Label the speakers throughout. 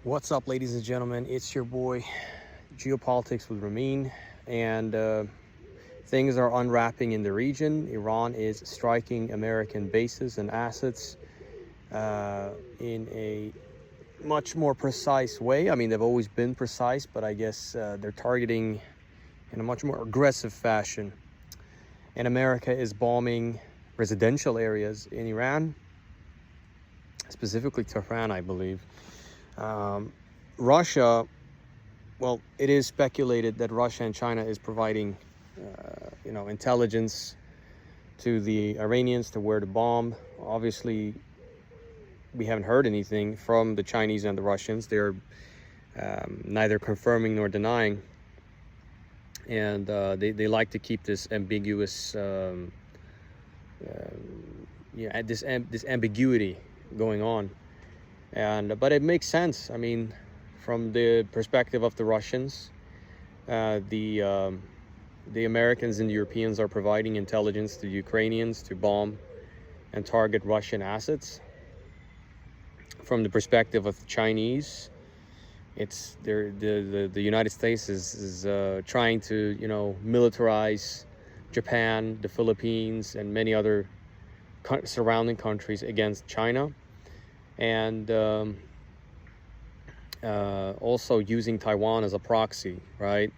Speaker 1: What's up, ladies and gentlemen? It's your boy Geopolitics with Ramin, and things are unwrapping in the region. Iran is striking American bases and assets in a much more precise way. I mean, they've always been precise, but I guess they're targeting in a much more aggressive fashion. And America is bombing residential areas in Iran, specifically Tehran, I believe. Russia, well, it is speculated that Russia and China is providing, intelligence to the Iranians to where to bomb. Obviously, we haven't heard anything from the Chinese and the Russians. They're neither confirming nor denying, and they like to keep this ambiguous, this ambiguity going on. But it makes sense. I mean, from the perspective of the Russians, the Americans and the Europeans are providing intelligence to the Ukrainians to bomb and target Russian assets. From the perspective of the Chinese, it's the United States is trying to militarize Japan, the Philippines, and many other surrounding countries against China, and also using Taiwan as a proxy, right?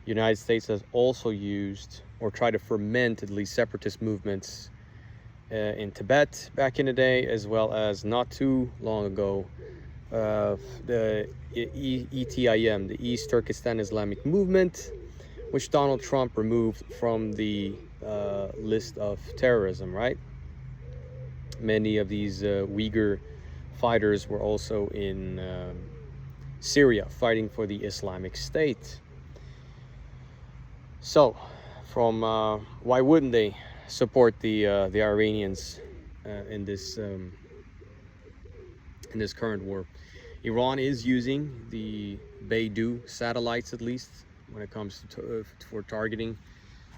Speaker 1: The United States has also used or tried to ferment at least separatist movements in Tibet back in the day, as well as not too long ago, the ETIM, the East Turkestan Islamic Movement, which Donald Trump removed from the list of terrorism, right? Many of these Uyghur fighters were also in Syria fighting for the Islamic State. So, from why wouldn't they support the Iranians in this current war? Iran is using the Beidou satellites, at least when it comes to for targeting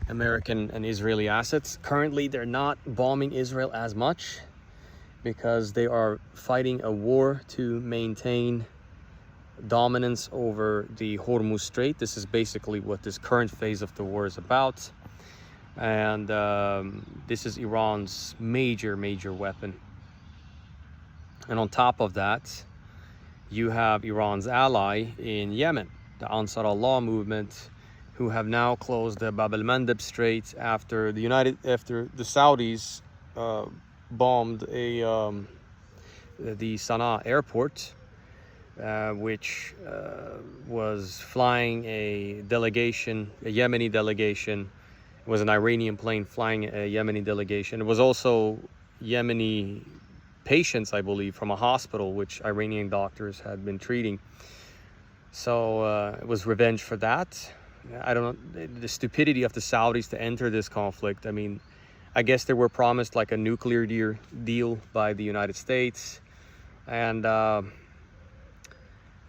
Speaker 1: American and Israeli assets. Currently, they're not bombing Israel as much because they are fighting a war to maintain dominance over the Hormuz Strait. This is basically what this current phase of the war is about. And this is Iran's major weapon. And on top of that, you have Iran's ally in Yemen, the Ansar Allah movement, who have now closed the Bab el-Mandeb Strait after the Saudis bombed the Sana'a airport, which was flying a Yemeni delegation. It was an Iranian plane flying a Yemeni delegation. It was also Yemeni patients, I believe, from a hospital which Iranian doctors had been treating. So it was revenge for that. I don't know, the stupidity of the Saudis to enter this conflict. I mean, I guess they were promised like a nuclear deal by the United States. And, the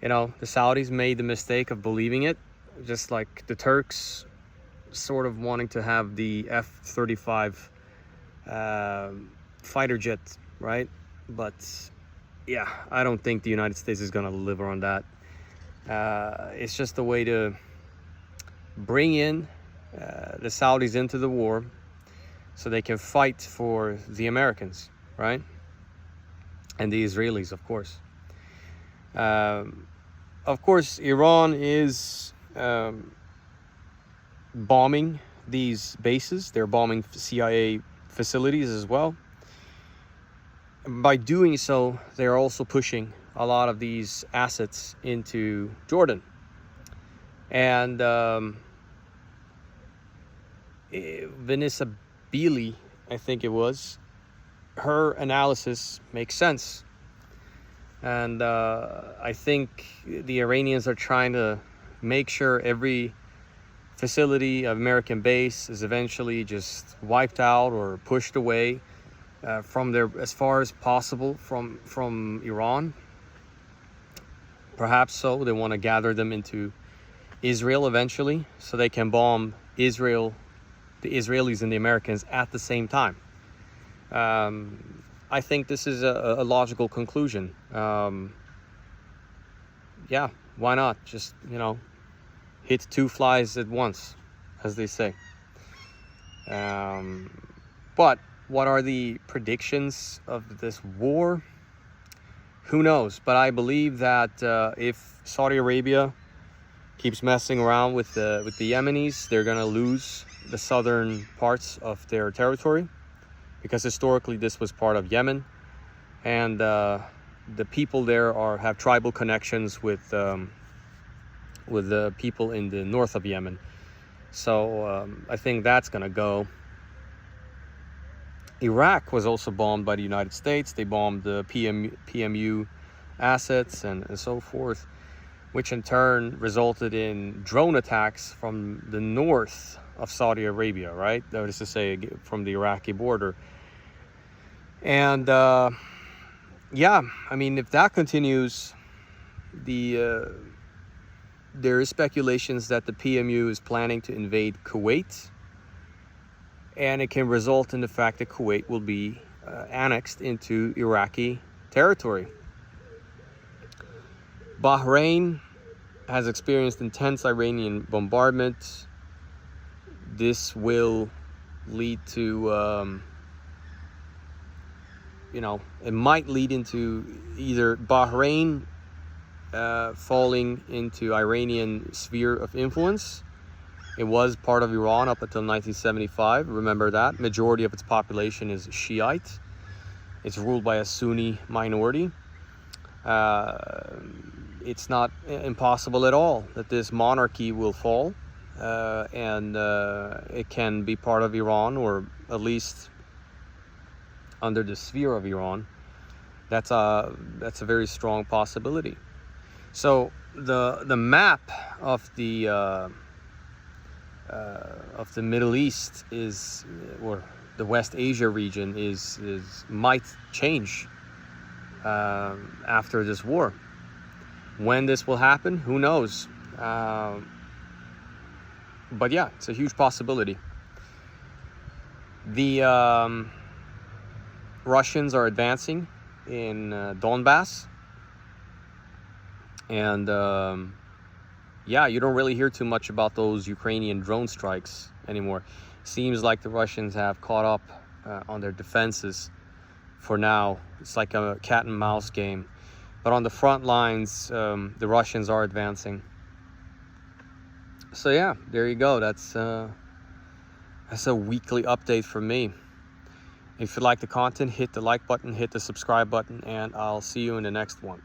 Speaker 1: Saudis made the mistake of believing it, just like the Turks sort of wanting to have the F-35 fighter jet, right? But yeah, I don't think the United States is going to deliver on that. It's just a way to bring in the Saudis into the war so they can fight for the Americans, right? And the Israelis, of course. Of course, Iran is bombing these bases. They're bombing CIA facilities as well. By doing so, they're also pushing a lot of these assets into Jordan. And Vanessa Beeley, I think it was, her analysis makes sense. And I think the Iranians are trying to make sure every facility of American base is eventually just wiped out or pushed away from there as far as possible from Iran. Perhaps so. They want to gather them into Israel eventually so they can bomb Israel, the Israelis and the Americans at the same time. I think this is a logical conclusion. yeah, why not? Just, you know, hit two flies at once, as they say. But what are the predictions of this war? Who knows? But I believe that if Saudi Arabia keeps messing around with the Yemenis, they're gonna lose the southern parts of their territory, because historically this was part of Yemen, and the people there have tribal connections with the people in the north of Yemen. So I think that's gonna go. Iraq was also bombed by the United States. They bombed the PMU assets and so forth, which in turn resulted in drone attacks from the north of Saudi Arabia, right? That is to say, from the Iraqi border. And yeah, I mean, if that continues, there is speculations that the PMU is planning to invade Kuwait, and it can result in the fact that Kuwait will be annexed into Iraqi territory. Bahrain has experienced intense Iranian bombardment. This will lead to, you know, it might lead into either Bahrain falling into Iranian sphere of influence. It was part of Iran up until 1975. Remember that. Majority of its population is Shiite. It's ruled by a Sunni minority. It's not impossible at all that this monarchy will fall, and it can be part of Iran, or at least under the sphere of Iran. That's a very strong possibility. So the map of the Middle East is, or the West Asia region is might change after this war. When this will happen, who knows? But yeah, it's a huge possibility. The Russians are advancing in Donbass, and yeah, you don't really hear too much about those Ukrainian drone strikes anymore. Seems like the Russians have caught up on their defenses for now. It's like a cat and mouse game. But on the front lines, the Russians are advancing. So yeah, there you go. That's a weekly update from me. If you like the content, hit the like button, hit the subscribe button, and I'll see you in the next one.